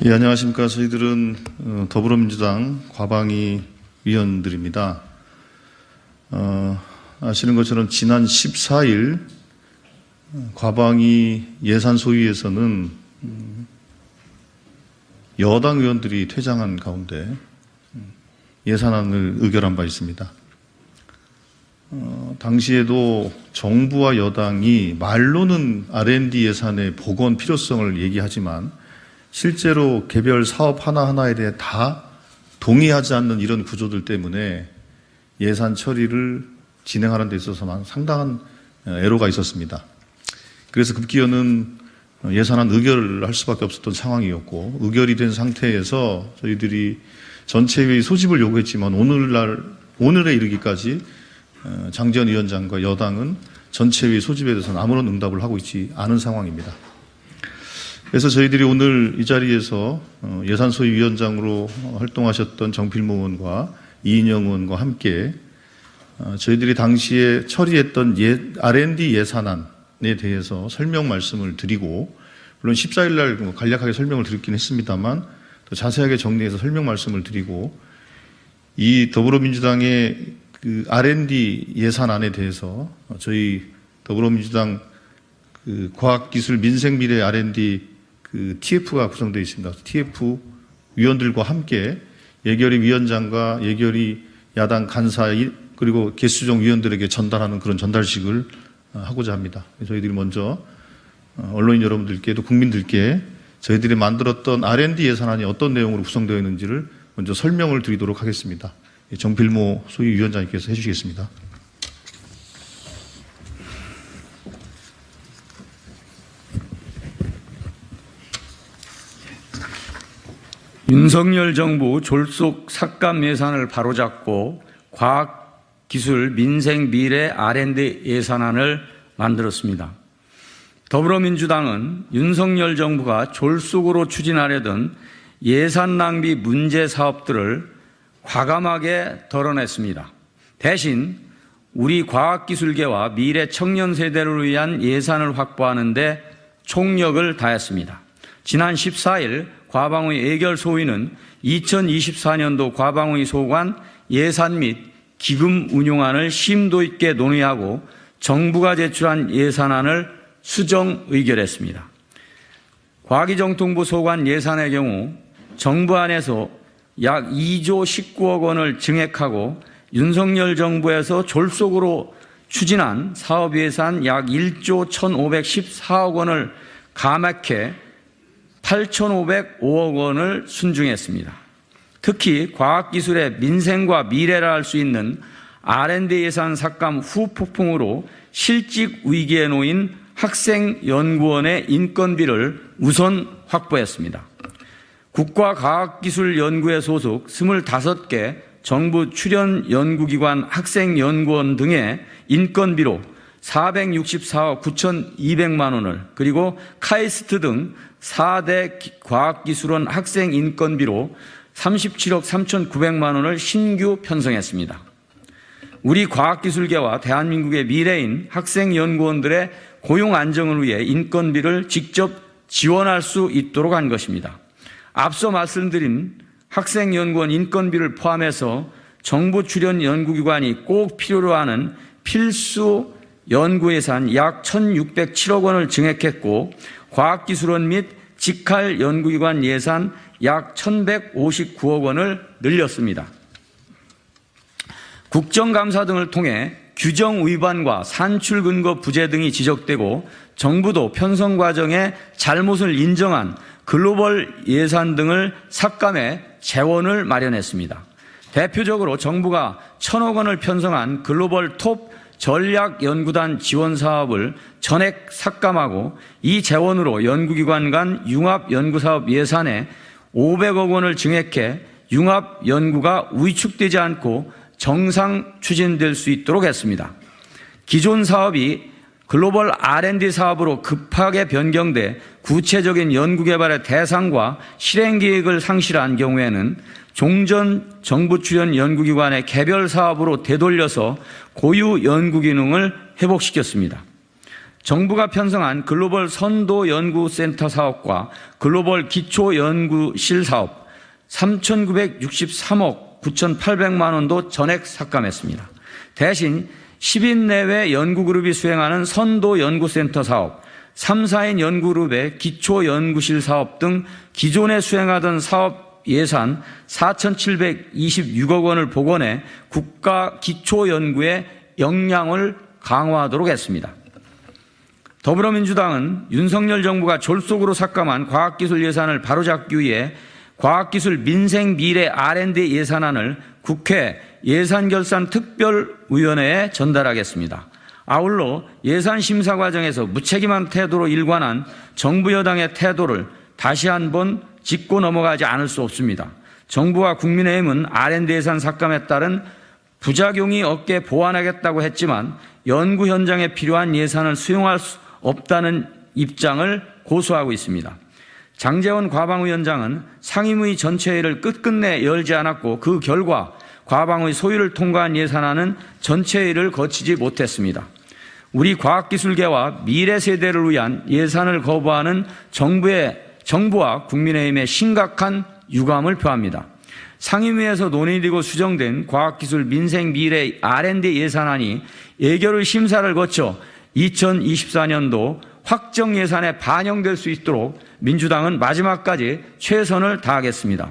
예, 안녕하십니까. 저희들은 더불어민주당 과방위 위원들입니다. 아시는 것처럼 지난 14일 과방위 예산소위에서는 여당 의원들이 퇴장한 가운데 예산안을 의결한 바 있습니다. 당시에도 정부와 여당이 말로는 R&D 예산의 복원 필요성을 얘기하지만 실제로 개별 사업 하나하나에 대해 다 동의하지 않는 이런 구조들 때문에 예산 처리를 진행하는 데 있어서 상당한 애로가 있었습니다. 그래서 급기야는 예산안 의결을 할 수밖에 없었던 상황이었고, 의결이 된 상태에서 저희들이 전체회의 소집을 요구했지만 오늘에 이르기까지 장재원 위원장과 여당은 전체회의 소집에 대해서는 아무런 응답을 하고 있지 않은 상황입니다. 그래서 저희들이 오늘 이 자리에서 예산소위위원장으로 활동하셨던 정필모 의원과 이인영 의원과 함께 저희들이 당시에 처리했던 R&D 예산안에 대해서 설명 말씀을 드리고, 물론 14일 날 간략하게 설명을 드렸긴 했습니다만 더 자세하게 정리해서 설명 말씀을 드리고, 이 더불어민주당의 그 R&D 예산안에 대해서 저희 더불어민주당 그 과학기술 민생미래 R&D 그 TF가 구성되어 있습니다. TF 위원들과 함께 예결위 위원장과 예결위 야당 간사 그리고 개수정 위원들에게 전달하는 그런 전달식을 하고자 합니다. 저희들이 먼저 언론인 여러분들께 또 국민들께 저희들이 만들었던 R&D 예산안이 어떤 내용으로 구성되어 있는지를 먼저 설명을 드리도록 하겠습니다. 정필모 소위위원장님께서 해주시겠습니다. 윤석열 정부 졸속 삭감 예산을 바로잡고 과학기술 민생미래 R&D 예산안을 만들었습니다. 더불어민주당은 윤석열 정부가 졸속으로 추진하려던 예산 낭비 문제 사업들을 과감하게 덜어냈습니다. 대신 우리 과학기술계와 미래 청년 세대를 위한 예산을 확보하는 데 총력을 다했습니다. 지난 14일 과방위 예결소위는 2024년도 과방위 소관 예산 및 기금 운용안을 심도 있게 논의하고 정부가 제출한 예산안을 수정 의결했습니다. 과기정통부 소관 예산의 경우 정부 안에서 약 2조 19억 원을 증액하고 윤석열 정부에서 졸속으로 추진한 사업 예산 약 1조 1,514억 원을 감액해 8,505억 원을 순중했습니다. 특히 과학기술의 민생과 미래라 할 수 있는 R&D 예산 삭감 후폭풍으로 실직 위기에 놓인 학생연구원의 인건비를 우선 확보했습니다. 국가과학기술연구회 소속 25개 정부 출연 연구기관 학생연구원 등의 인건비로 464억 9,200만 원을, 그리고 카이스트 등 4대 과학기술원 학생 인건비로 37억 3,900만 원을 신규 편성했습니다. 우리 과학기술계와 대한민국의 미래인 학생연구원들의 고용 안정을 위해 인건비를 직접 지원할 수 있도록 한 것입니다. 앞서 말씀드린 학생연구원 인건비를 포함해서 정부 출연 연구기관이 꼭 필요로 하는 필수 연구예산 약 1,607억 원을 증액했고, 과학기술원 및 직할 연구기관 예산 약 1,159억 원을 늘렸습니다. 국정감사 등을 통해 규정 위반과 산출 근거 부재 등이 지적되고 정부도 편성 과정에 잘못을 인정한 글로벌 예산 등을 삭감해 재원을 마련했습니다. 대표적으로 정부가 1,000억 원을 편성한 글로벌 톱 전략연구단 지원 사업을 전액 삭감하고 이 재원으로 연구기관 간 융합연구사업 예산에 500억 원을 증액해 융합연구가 위축되지 않고 정상 추진될 수 있도록 했습니다. 기존 사업이 글로벌 R&D 사업으로 급하게 변경돼 구체적인 연구개발의 대상과 실행계획을 상실한 경우에는 종전 정부 출연 연구기관의 개별 사업으로 되돌려서 고유 연구 기능을 회복시켰습니다. 정부가 편성한 글로벌 선도연구센터 사업과 글로벌 기초연구실 사업 3,963억 9,800만 원도 전액 삭감했습니다. 대신 10인 내외 연구그룹이 수행하는 선도연구센터 사업, 3, 4인 연구그룹의 기초연구실 사업 등 기존에 수행하던 사업 예산 4,726억 원을 복원해 국가 기초연구의 역량을 강화하도록 했습니다. 더불어민주당은 윤석열 정부가 졸속으로 삭감한 과학기술 예산을 바로잡기 위해 과학기술 민생미래 R&D 예산안을 국회 예산결산특별위원회에 전달하겠습니다. 아울러 예산심사 과정에서 무책임한 태도로 일관한 정부 여당의 태도를 다시 한번 짚고 넘어가지 않을 수 없습니다. 정부와 국민의힘은 R&D 예산 삭감에 따른 부작용이 없게 보완하겠다고 했지만 연구 현장에 필요한 예산을 수용할 수 없다는 입장을 고수하고 있습니다. 장제원 과방위원장은 상임위 전체회의를 끝끝내 열지 않았고 그 결과 과방위 소위를 통과한 예산안은 전체회의를 거치지 못했습니다. 우리 과학기술계와 미래 세대를 위한 예산을 거부하는 정부와 국민의힘의 심각한 유감을 표합니다. 상임위에서 논의되고 수정된 과학기술 민생미래 R&D 예산안이 예결위 심사를 거쳐 2024년도 확정 예산에 반영될 수 있도록 민주당은 마지막까지 최선을 다하겠습니다.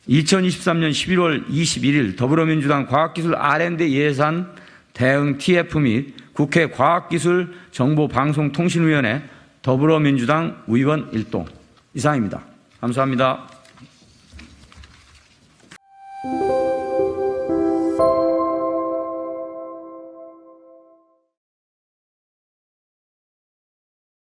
2023년 11월 21일 더불어민주당 과학기술 R&D 예산 대응 TF 및 국회 과학기술정보방송통신위원회 더불어민주당 의원 일동 이상입니다. 감사합니다.